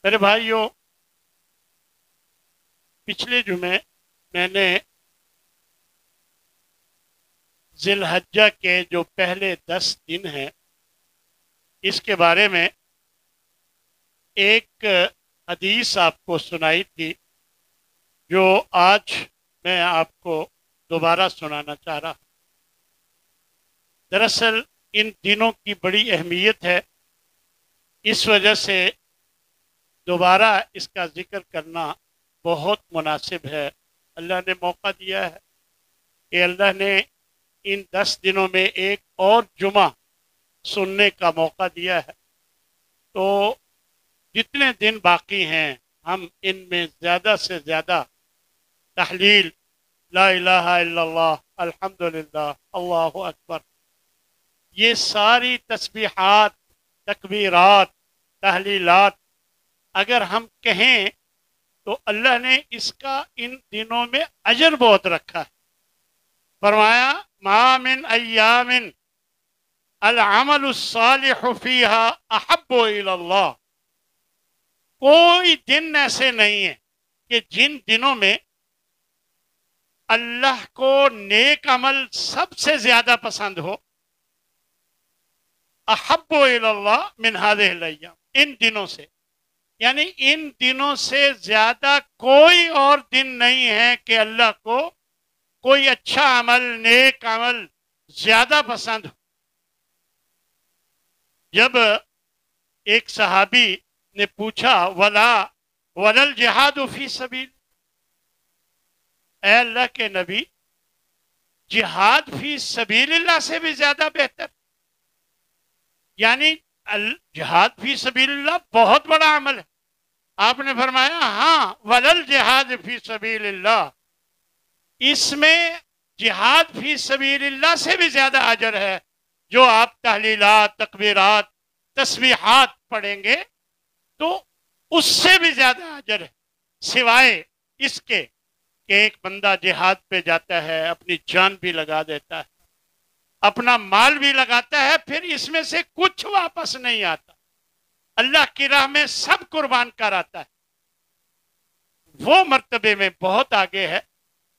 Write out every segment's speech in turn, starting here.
میرے بھائیوں، پچھلے جمعے میں نے ذی الحجہ کے جو پہلے 10 دن ہیں اس کے بارے میں ایک حدیث آپ کو سنائی تھی، جو آج میں آپ کو دوبارہ سنانا چاہ رہا ہوں۔ دراصل ان دنوں کی بڑی اہمیت ہے، اس وجہ سے دوبارہ اس کا ذکر کرنا بہت مناسب ہے۔ اللہ نے موقع دیا ہے کہ اللہ نے ان 10 دنوں میں ایک اور جمعہ سننے کا موقع دیا ہے، تو جتنے دن باقی ہیں ہم ان میں زیادہ سے زیادہ تحلیل لا الہ الا اللہ، الحمدللہ، اللہ اکبر، یہ ساری تسبیحات، تکبیرات، تحلیلات اگر ہم کہیں تو اللہ نے اس کا ان دنوں میں اجر بہت رکھا ہے۔ فرمایا ما من ایام العمل الصالح فیہا احب الی اللہ، کوئی دن ایسے نہیں ہے کہ جن دنوں میں اللہ کو نیک عمل سب سے زیادہ پسند ہو، احب الی اللہ من ہذہ الایام، ان دنوں سے، یعنی ان دنوں سے زیادہ کوئی اور دن نہیں ہے کہ اللہ کو کوئی اچھا عمل، نیک عمل زیادہ پسند ہو۔ جب ایک صحابی نے پوچھا ولا الجہاد فی سبیل، اے اللہ کے نبی، جہاد فی سبیل اللہ سے بھی زیادہ بہتر، یعنی جہاد فی سبیل اللہ بہت بڑا عمل ہے۔ آپ نے فرمایا ہاں، ولل جہاد فی سبیل اللہ، اس میں جہاد فی سبیل اللہ سے بھی زیادہ اجر ہے۔ جو آپ تحلیلات، تکبیرات، تسبیحات پڑھیں گے تو اس سے بھی زیادہ اجر ہے، سوائے اس کے کہ ایک بندہ جہاد پہ جاتا ہے، اپنی جان بھی لگا دیتا ہے، اپنا مال بھی لگاتا ہے، پھر اس میں سے کچھ واپس نہیں آتا، اللہ کی راہ میں سب قربان کر آتا ہے، وہ مرتبے میں بہت آگے ہے۔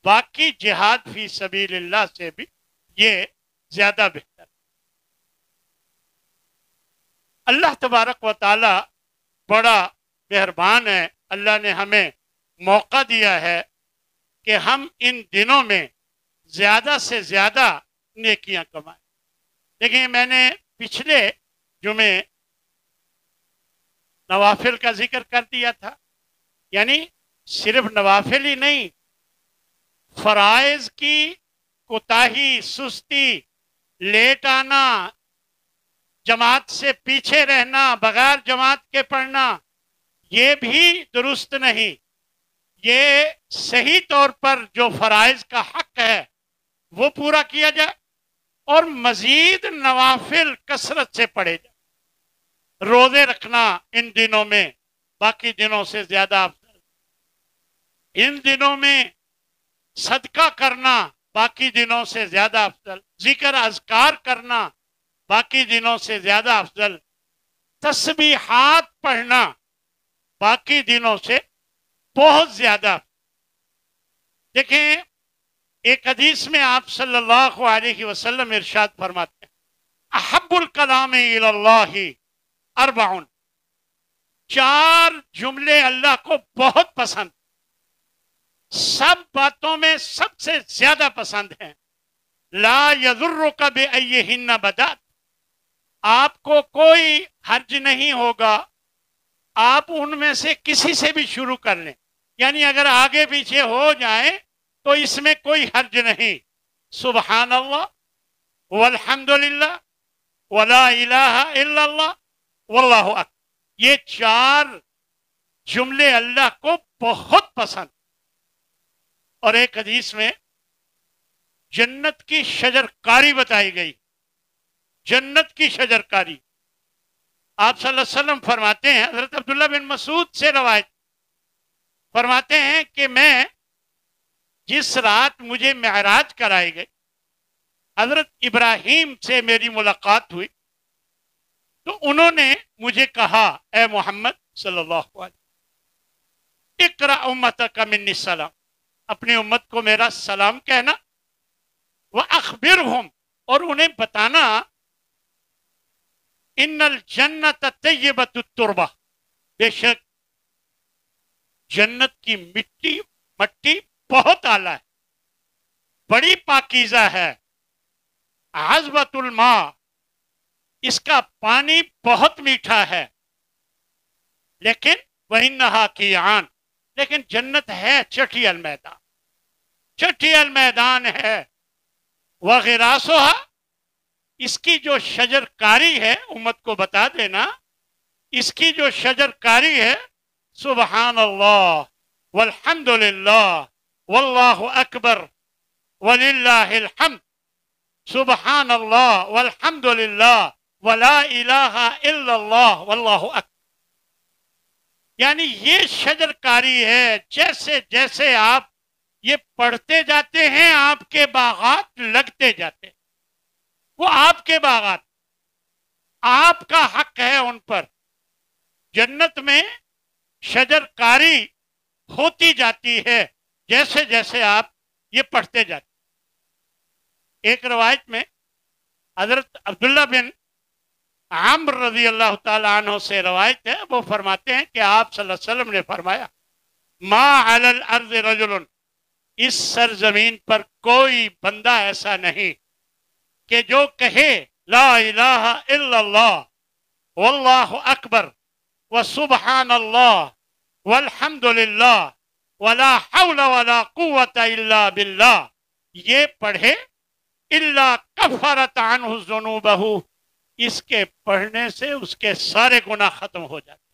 باقی جہاد فی سبیل اللہ سے بھی یہ زیادہ بہتر ہے۔ اللہ تبارک و تعالی بڑا مہربان ہے، اللہ نے ہمیں موقع دیا ہے کہ ہم ان دنوں میں زیادہ سے زیادہ نیکیاں کمائیں۔ دیکھیں، میں نے پچھلے جمعے نوافل کا ذکر کر دیا تھا، یعنی صرف نوافل ہی نہیں، فرائض کی کوتاہی، سستی، لیٹ آنا، جماعت سے پیچھے رہنا، بغیر جماعت کے پڑھنا، یہ بھی درست نہیں۔ یہ صحیح طور پر جو فرائض کا حق ہے وہ پورا کیا جائے، اور مزید نوافل کثرت سے پڑھے جائے۔ روزے رکھنا ان دنوں میں باقی دنوں سے زیادہ افضل، ان دنوں میں صدقہ کرنا باقی دنوں سے زیادہ افضل، ذکر اذکار کرنا باقی دنوں سے زیادہ افضل، تسبیحات پڑھنا باقی دنوں سے بہت زیادہ افضل۔ دیکھیں، ایک حدیث میں آپ صلی اللہ علیہ وسلم ارشاد فرماتے ہیں احب الکلام الی اللہ اربع، 4 جملے اللہ کو بہت پسند، سب باتوں میں سب سے زیادہ پسند ہیں۔ لا یضرک بأیہن بدات، آپ کو کوئی حرج نہیں ہوگا، آپ ان میں سے کسی سے بھی شروع کر لیں، یعنی اگر آگے پیچھے ہو جائیں تو اس میں کوئی حرج نہیں۔ سبحان اللہ والحمدللہ ولا الہ الا اللہ واللہ اکبر، یہ 4 جملے اللہ کو بہت پسند۔ اور ایک حدیث میں جنت کی شجرکاری بتائی گئی، جنت کی شجرکاری۔ آپ صلی اللہ علیہ وسلم فرماتے ہیں، حضرت عبداللہ بن مسعود سے روایت، فرماتے ہیں کہ میں جس رات مجھے معراج کرائی گئی، حضرت ابراہیم سے میری ملاقات ہوئی، تو انہوں نے مجھے کہا اے محمد صلی اللہ علیہ وسلم، اقرا امتک منی السلام، اپنی امت کو میرا سلام کہنا، وَأَخْبِرْهُمْ، اور انہیں بتانا، ان الجنت طیبۃ التربہ، بے شک جنت کی مٹی بہت اعلیٰ ہے، بڑی پاکیزہ ہے، عذبۃ الماء، اس کا پانی بہت میٹھا ہے، لیکن وَإِنَّهَا قِيعان، لیکن جنت ہے چٹیل میدان، چٹیل میدان ہے، وَغِرَاسُهَا، اس کی جو شجر کاری ہے، امت کو بتا دینا، اس کی جو شجر کاری ہے، سبحان اللہ والحمد للہ واللہ اکبر وللہ الحمد، سبحان اللہ والحمد للہ ولا الہ الا اللہ واللہ اکبر، یعنی یہ شجر کاری ہے، جیسے جیسے آپ یہ پڑھتے جاتے ہیں آپ کے باغات لگتے جاتے ہیں، وہ آپ کے باغات، آپ کا حق ہے ان پر، جنت میں شجر کاری ہوتی جاتی ہے جیسے جیسے آپ یہ پڑھتے جاتے ہیں۔ ایک روایت میں حضرت عبداللہ بن عمرو رضی اللہ تعالی عنہ سے روایت ہے، وہ فرماتے ہیں کہ آپ صلی اللہ علیہ وسلم نے فرمایا، ما علی الارض رجل، اس سرزمین پر کوئی بندہ ایسا نہیں کہ جو کہے لا الہ الا اللہ واللہ اکبر وسبحان اللہ والحمد للہ ولا حول ولا قوة الا باللہ، یہ پڑھے، الا کفرت عنہ ذنوبہ، اس کے پڑھنے سے اس کے سارے گناہ ختم ہو جاتے ہیں،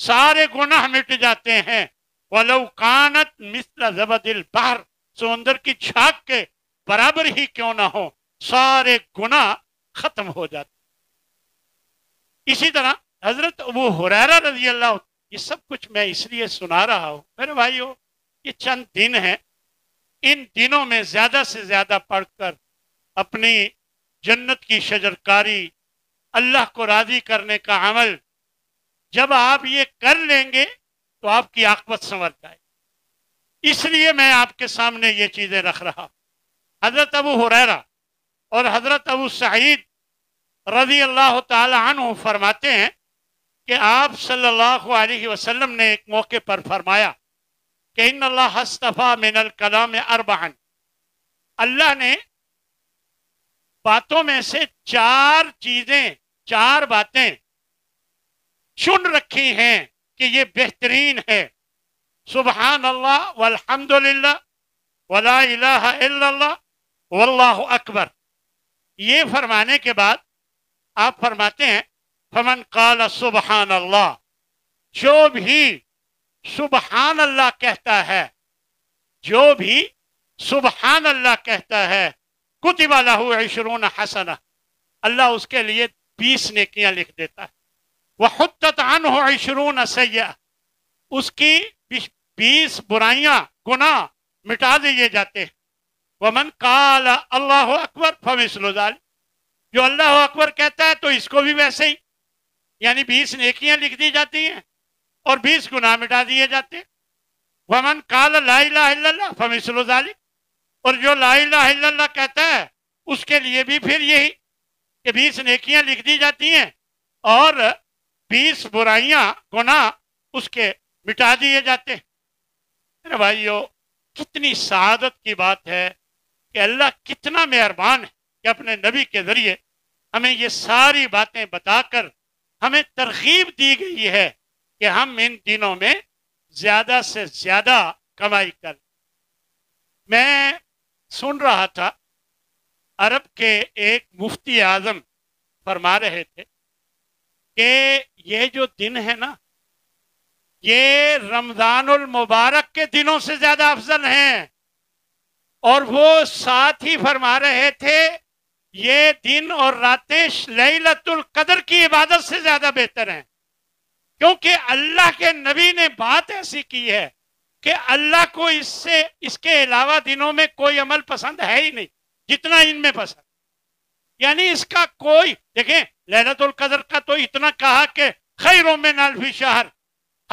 سارے گناہ مٹ جاتے ہیں، وَلَوْ كَانَتْ مِثْلَ زَبَدِ الْبَحْرِ، سمندر کی جھاگ کے برابر ہی کیوں نہ ہو، سارے گناہ ختم ہو جاتے ہیں۔ اسی طرح حضرت ابو ہریرہ رضی اللہ، یہ سب کچھ میں اس لیے سنا رہا ہوں میرے بھائیو، یہ چند دن ہیں، ان دنوں میں زیادہ سے زیادہ پڑھ کر اپنی جنت کی شجرکاری، اللہ کو راضی کرنے کا عمل، جب آپ یہ کر لیں گے تو آپ کی عاقبت سنور جائے، اس لیے میں آپ کے سامنے یہ چیزیں رکھ رہا۔ حضرت ابو ہریرہ اور حضرت ابو سعید رضی اللہ تعالی عنہ فرماتے ہیں کہ آپ صلی اللہ علیہ وسلم نے ایک موقع پر فرمایا کہ ان اللہ اصطفیٰ من الکلام اربعا، اللہ نے باتوں میں سے چار چیزیں، چار باتیں چن رکھی ہیں کہ یہ بہترین ہے، سبحان اللہ والحمد للہ ولا الہ الا اللہ واللہ اکبر، یہ فرمانے کے بعد آپ فرماتے ہیں فمن قال سبحان اللہ، جو بھی سبحان اللہ کہتا ہے، جو بھی سبحان اللہ کہتا ہے، کتب لہ 20 حسنہ، اللہ اس کے لیے 20 نیکیاں لکھ دیتا ہے، وحطت عنہ 20 سیئہ، اس کی 20 برائیاں، گناہ مٹا دیے جاتے ہیں، ومن قال اللہ اکبر فمثل ذلک، جو اللہ اکبر کہتا ہے تو اس کو بھی ویسے ہی، یعنی 20 نیکیاں لکھ دی جاتی ہیں اور 20 گناہ مٹا دیے جاتے ہیں، ومن قال لا الہ الا اللہ فمثل ذلک، اور جو لا الہ الا اللہ کہتا ہے اس کے لیے بھی پھر یہی کہ 20 نیکیاں لکھ دی جاتی ہیں اور 20 برائیاں، گناہ اس کے مٹا دیے جاتے ہیں۔ میرے بھائیو، کتنی سعادت کی بات ہے کہ اللہ کتنا مہربان ہے کہ اپنے نبی کے ذریعے ہمیں یہ ساری باتیں بتا کر ہمیں ترغیب دی گئی ہے کہ ہم ان دنوں میں زیادہ سے زیادہ کمائی کریں۔ میں سن رہا تھا، عرب کے ایک مفتی اعظم فرما رہے تھے کہ یہ جو دن ہے نا، یہ رمضان المبارک کے دنوں سے زیادہ افضل ہیں، اور وہ ساتھ ہی فرما رہے تھے یہ دن اور راتیں لیلۃ القدر کی عبادت سے زیادہ بہتر ہیں، کیونکہ اللہ کے نبی نے بات ایسی کی ہے کہ اللہ کو اس کے علاوہ دنوں میں کوئی عمل پسند ہے ہی نہیں جتنا ان میں پسند، یعنی اس کا کوئی، دیکھیں لیلۃ القدر کا تو اتنا کہا کہ خیر من الف شہر،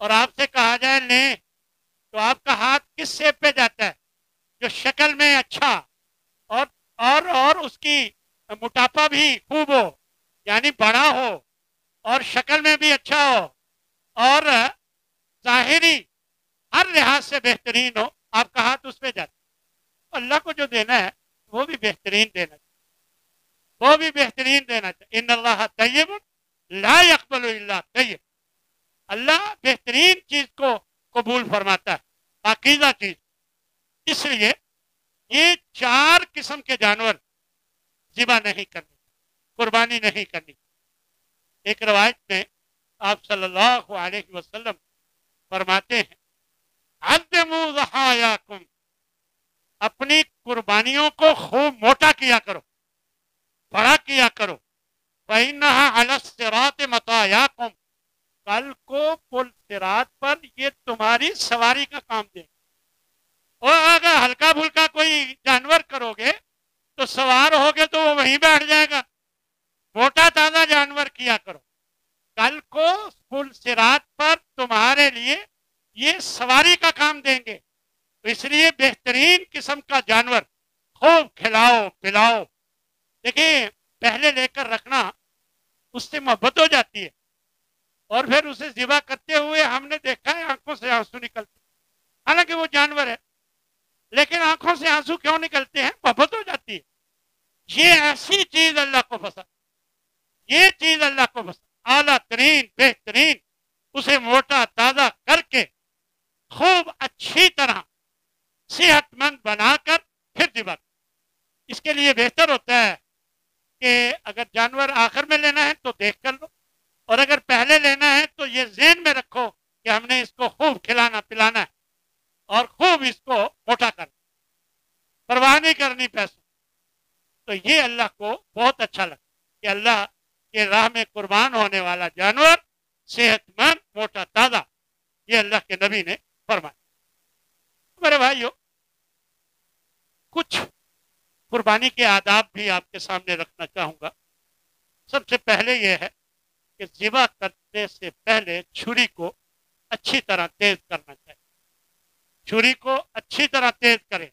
اور آپ سے کہا جائے لیں، تو آپ کا ہاتھ کس شیپ پہ جاتا ہے؟ جو شکل میں اچھا اور اس کی موٹاپا بھی خوب ہو، یعنی بڑا ہو اور شکل میں بھی اچھا ہو اور ظاہری ہر لحاظ سے بہترین ہو، آپ کا ہاتھ اس پہ جاتا ہے۔ اللہ کو جو دینا ہے وہ بھی بہترین دینا چاہیے، وہ بھی بہترین دینا چاہیے۔ ان اللہ طیب لا يقبل الا طیب، اللہ بہترین چیز کو قبول فرماتا ہے، پاکیزہ چیز۔ اس لیے یہ 4 قسم کے جانور ذبح نہیں کرنے، قربانی نہیں کرنی۔ ایک روایت میں آپ صلی اللہ علیہ وسلم فرماتے ہیں عظموا ضحایاکم، اپنی قربانیوں کو خوب موٹا کیا کرو، بڑا کیا کرو۔ فإنها علی الصراط مطایاکم، کل کو پل صراط پر یہ تمہاری سواری کا کام دے گا۔ اور اگر ہلکا پھلکا کوئی جانور کرو گے تو سوار ہوگے تو وہ وہیں بیٹھ جائے گا، موٹا تازہ جانور کیا کرو، کل کو پل صراط پر تمہارے لیے یہ سواری کا کام دیں گے۔ تو اس لیے بہترین قسم کا جانور خوب کھلاؤ پلاؤ۔ دیکھیں پہلے لے کر رکھنا اس سے محبت ہو جاتی ہے، اور پھر اسے ذبح کرتے ہوئے ہم نے دیکھا ہے آنکھوں سے آنسو نکلتے، حالانکہ وہ جانور ہے لیکن آنکھوں سے آنسو کیوں نکلتے ہیں؟ محبت ہو جاتی ہے۔ یہ ایسی چیز اللہ کو پسند، یہ چیز اللہ کو پسند، اعلیٰ ترین بہترین، اسے موٹا تازہ کر کے خوب اچھی طرح صحت مند بنا کر پھر ذبح کرو۔ اس کے لیے بہتر ہوتا ہے کہ اگر جانور آخر میں لینا ہے تو دیکھ کر لو، اور اگر پہلے لینا ہے تو یہ ذہن میں رکھو کہ ہم نے اس کو خوب کھلانا پلانا ہے اور خوب اس کو موٹا کرنا، پرواہ نہیں کرنی پیسوں۔ تو یہ اللہ کو بہت اچھا لگا کہ اللہ کے راہ میں قربان ہونے والا جانور صحت مند موٹا تازہ، یہ اللہ کے نبی نے فرمایا۔ میرے بھائیو، کچھ قربانی کے آداب بھی آپ کے سامنے رکھنا چاہوں گا۔ سب سے پہلے یہ ہے کہ ذبح کرنے سے پہلے چھری کو اچھی طرح تیز کرنا چاہیے، چھری کو اچھی طرح تیز کریں،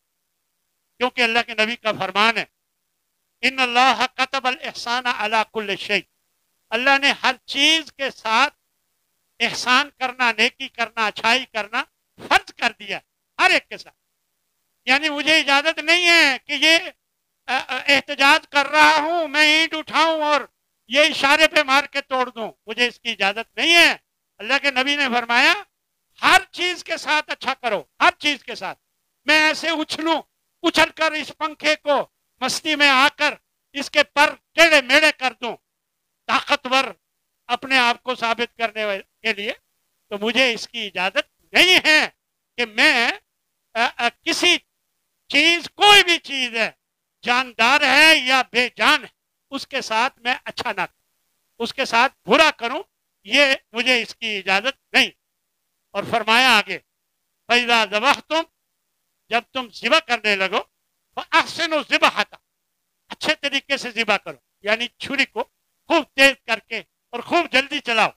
کیونکہ اللہ کے نبی کا فرمان ہے ان اللہ کتب الاحسان علی کل شیء، اللہ نے ہر چیز کے ساتھ احسان کرنا، نیکی کرنا، اچھائی کرنا فرض کر دیا، ہر ایک کے ساتھ۔ یعنی مجھے اجازت نہیں ہے کہ یہ احتجاج کر رہا ہوں میں اینٹ اٹھاؤں اور یہ اشارے پہ مار کے توڑ دوں، مجھے اس کی اجازت نہیں ہے۔ اللہ کے نبی نے فرمایا ہر چیز کے ساتھ اچھا کرو، ہر چیز کے ساتھ۔ میں ایسے اچھل کر اس پنکھے کو مستی میں آ کر اس کے پر ٹیڑے میڑے کر دوں طاقتور اپنے آپ کو ثابت کرنے کے لیے، تو مجھے اس کی اجازت نہیں ہے کہ میں کسی چیز، کوئی بھی چیز ہے، جاندار ہے یا بے جان ہے، اس کے ساتھ میں اچھا نہ کروں، اس کے ساتھ برا کروں، یہ مجھے اس کی اجازت نہیں۔ اور فرمایا آگے فَإِذَا ذَبَحْتُمْ، جب تم ذبح کرنے لگو فَأَحْسِنُوا الذِّبْحَةَ، اچھے طریقے سے ذبح کرو، یعنی چھری کو خوب تیز کر کے اور خوب جلدی چلاؤ۔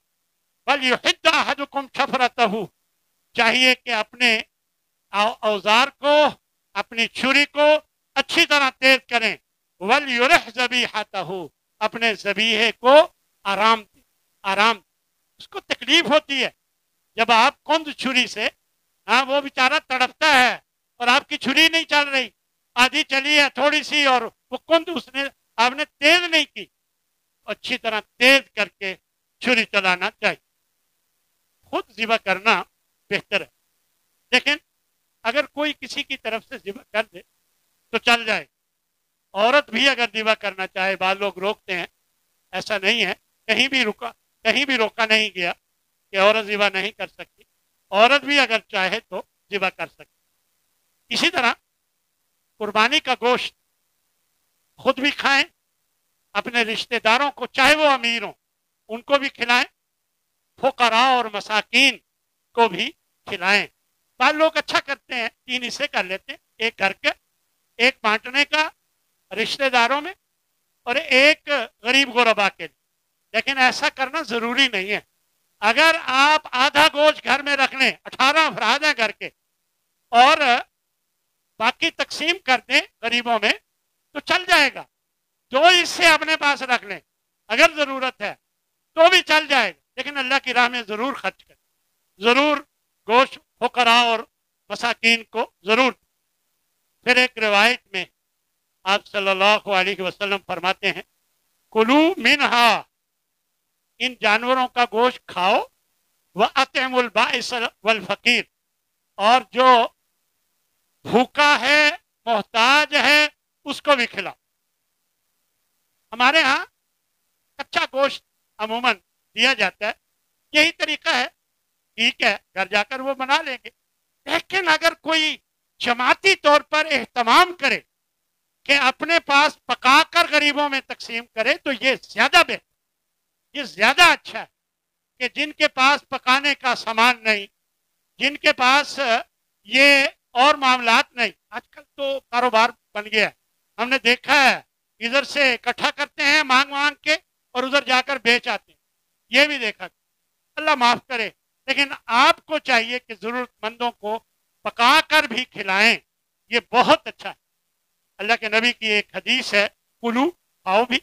وَلْيُحِدَّ أَحَدُكُمْ شَفْرَتَهُ، چاہیے کہ اپنے اوزار کو، اپنی چھری کو اچھی طرح تیز کریں۔ وَلْيُرِحْ ذَبِيحَتَهُ، اپنے ذبیحے کو آرام دیں، آرام دیں۔ اس کو تکلیف ہوتی ہے جب آپ کند چھری سے، وہ بیچارہ تڑپتا ہے اور آپ کی چھری نہیں چل رہی، آدھی چلی ہے تھوڑی سی اور وہ کند آپ نے تیز نہیں کی، اچھی طرح تیز کر کے چھری چلانا چاہیے۔ خود ذبح کرنا بہتر ہے، لیکن اگر کوئی کسی کی طرف سے ذبح کر دے تو چل جائے۔ عورت بھی اگر ذبح کرنا چاہے، بعض لوگ روکتے ہیں، ایسا نہیں ہے، کہیں بھی روکا نہیں گیا کہ عورت ذبح نہیں کر سکتی، عورت بھی اگر چاہے تو ذبح کر سکتی۔ اسی طرح قربانی کا گوشت خود بھی کھائیں، اپنے رشتہ داروں کو، چاہے وہ امیر ہوں، ان کو بھی کھلائیں، فقراء اور مساکین کو بھی کھلائیں۔ بعض لوگ اچھا کرتے ہیں، 3 حصے کر لیتے ہیں، ایک گھر کے، ایک بانٹنے کا رشتہ داروں میں، اور ایک غریب غربا کے لیے، لیکن ایسا کرنا ضروری نہیں ہے۔ اگر آپ آدھا گوشت گھر میں رکھ لیں، 18 افراد ہیں گھر کے، اور باقی تقسیم کر دیں غریبوں میں تو چل جائے گا. 2 حصے اپنے پاس رکھ لیں اگر ضرورت ہے تو بھی چل جائے گا، لیکن اللہ کی راہ میں ضرور خرچ کریں، ضرور گوشت فقراء اور مساکین کو ضرور. پھر ایک روایت میں آپ صلی اللہ علیہ وسلم فرماتے ہیں کلو منہا، ان جانوروں کا گوشت کھاؤ، وَأَطْعِمُوا الْبَائِسَ وَالْفَقِيرَ، اور جو بھوکا ہے محتاج ہے اس کو بھی کھلاؤ. ہمارے ہاں کچا گوشت عموماً دیا جاتا ہے، یہی طریقہ ہے، ٹھیک ہے گھر جا کر وہ بنا لیں گے. لیکن اگر کوئی جماعتی طور پر اہتمام کرے کہ اپنے پاس پکا کر غریبوں میں تقسیم کرے تو یہ زیادہ بہتر، یہ زیادہ اچھا ہے کہ جن کے پاس پکانے کا سامان نہیں، جن کے پاس یہ اور معاملات نہیں. آج کل تو کاروبار بن گیا ہے، ہم نے دیکھا ہے ادھر سے اکٹھا کرتے ہیں مانگ مانگ کے اور ادھر جا کر بیچ آتے ہیں، یہ بھی دیکھا. اللہ معاف کرے، لیکن آپ کو چاہیے کہ ضرورت مندوں کو پکا کر بھی کھلائیں، یہ بہت اچھا ہے. اللہ کے نبی کی ایک حدیث ہے کلو، کھاؤ بھی،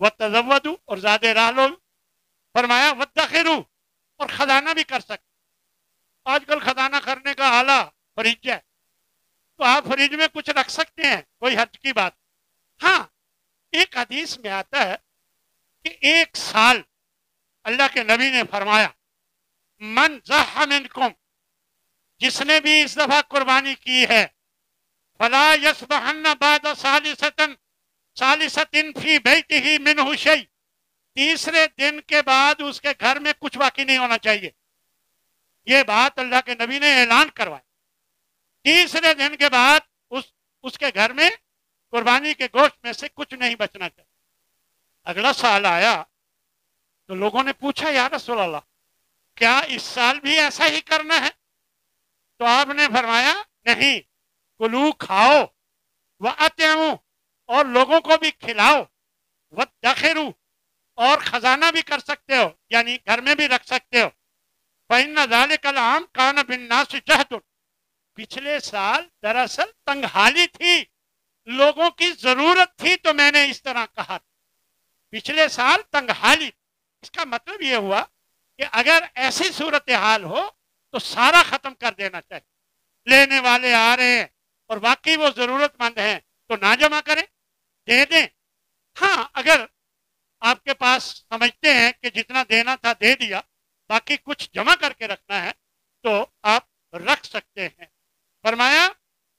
وتزودوا، اور زیادہ راہ لو، فرمایا وادخروا، اور خزانہ بھی کر سکتے. آج کل خزانہ کرنے کا آلہ فریج ہے، تو آپ فریج میں کچھ رکھ سکتے ہیں، کوئی حرج کی بات. ہاں ایک حدیث میں آتا ہے کہ 1 سال اللہ کے نبی نے فرمایا من ضحى منکم، جس نے بھی اس دفعہ قربانی کی ہے، فلا یصبحن بعد ثالثۃ فی بیتہ منہ شیء، تیسرے دن کے بعد اس کے گھر میں کچھ باقی نہیں ہونا چاہیے. یہ بات اللہ کے نبی نے اعلان کروایا، تیسرے دن کے بعد اس کے گھر میں قربانی کے گوشت میں سے کچھ نہیں بچنا چاہیے. اگلا سال آیا تو لوگوں نے پوچھا یا رسول اللہ کیا اس سال بھی ایسا ہی کرنا ہے؟ تو آپ نے فرمایا نہیں، کلو، کھاؤ، وَأَطْعِمُوا، اور لوگوں کو بھی کھلاؤ، وَادَّخِرُوا، اور خزانہ بھی کر سکتے ہو، یعنی گھر میں بھی رکھ سکتے ہو. فَإِنَّ ذَلِكَ الْعَامَ كَانَ بِالنَّاسِ جَهْدٌ، پچھلے سال دراصل تنگحالی تھی، لوگوں کی ضرورت تھی تو میں نے اس طرح کہا. پچھلے سال تنگحالی، اس کا مطلب یہ ہوا کہ اگر ایسی صورتحال ہو تو سارا ختم کر دینا چاہیے. لینے والے آ رہے ہیں اور واقعی وہ ضرورت مند ہیں تو نہ جمع کریں، دے دیں. ہاں اگر آپ کے پاس سمجھتے ہیں کہ جتنا دینا تھا دے دیا، باقی کچھ جمع کر کے رکھنا ہے تو آپ رکھ سکتے ہیں. فرمایا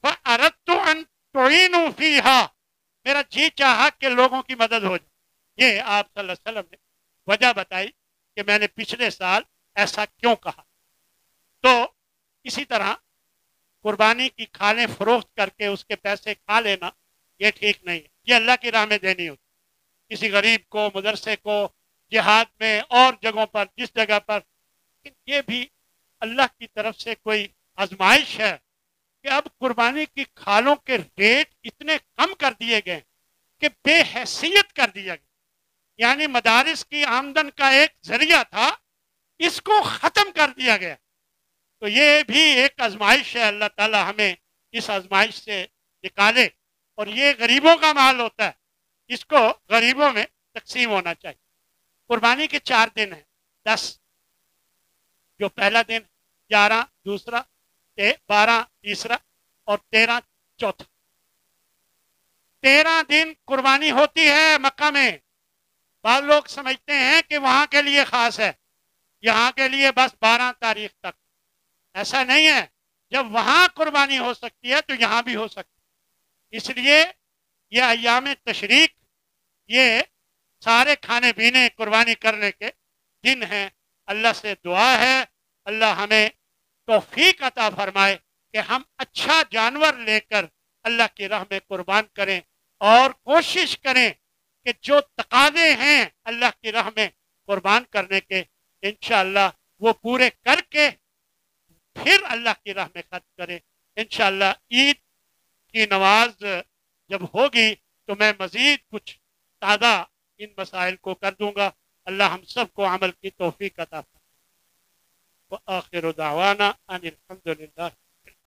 فَأَرَدْتُ أَن تُعِينُوا فِيهَا، میرا جی چاہا کہ لوگوں کی مدد ہو جائے. یہ آپ صلی اللہ علیہ وسلم نے وجہ بتائی کہ میں نے پچھلے سال ایسا کیوں کہا. تو اسی طرح قربانی کی کھالیں فروخت کر کے اس کے پیسے کھا لینا یہ ٹھیک نہیں ہے، یہ اللہ کی راہ میں دینی ہوتی. کسی غریب کو، مدرسے کو، جہاد میں اور جگہوں پر، جس جگہ پر. یہ بھی اللہ کی طرف سے کوئی آزمائش ہے کہ اب قربانی کی کھالوں کے ریٹ اتنے کم کر دیے گئے کہ بے حیثیت کر دیا گیا. یعنی مدارس کی آمدن کا ایک ذریعہ تھا، اس کو ختم کر دیا گیا. تو یہ بھی ایک آزمائش ہے، اللہ تعالی ہمیں اس آزمائش سے نکالے. اور یہ غریبوں کا مال ہوتا ہے، اس کو غریبوں میں تقسیم ہونا چاہیے. قربانی کے 4 دن ہیں، 10 جو پہلا دن، 11 دوسرا، 12 تیسرا، اور 13 چوتھا. 13 دن قربانی ہوتی ہے مکہ میں. بعض لوگ سمجھتے ہیں کہ وہاں کے لیے خاص ہے، یہاں کے لیے بس 12 تاریخ تک. ایسا نہیں ہے، جب وہاں قربانی ہو سکتی ہے تو یہاں بھی ہو سکتی ہے. اس لیے یہ ایام تشریق، یہ سارے کھانے پینے قربانی کرنے کے دن ہیں. اللہ سے دعا ہے اللہ ہمیں توفیق عطا فرمائے کہ ہم اچھا جانور لے کر اللہ کی راہ میں قربان کریں، اور کوشش کریں کہ جو تقاضے ہیں اللہ کی راہ میں قربان کرنے کے، انشاءاللہ وہ پورے کر کے پھر اللہ کی راہ میں خرچ کریں. انشاءاللہ عید کی نماز جب ہوگی تو میں مزید کچھ تازہ ان مسائل کو کر دوں گا. اللہ ہم سب کو عمل کی توفیق عطا فرمائے. وآخر دعوانا ان الحمد للہ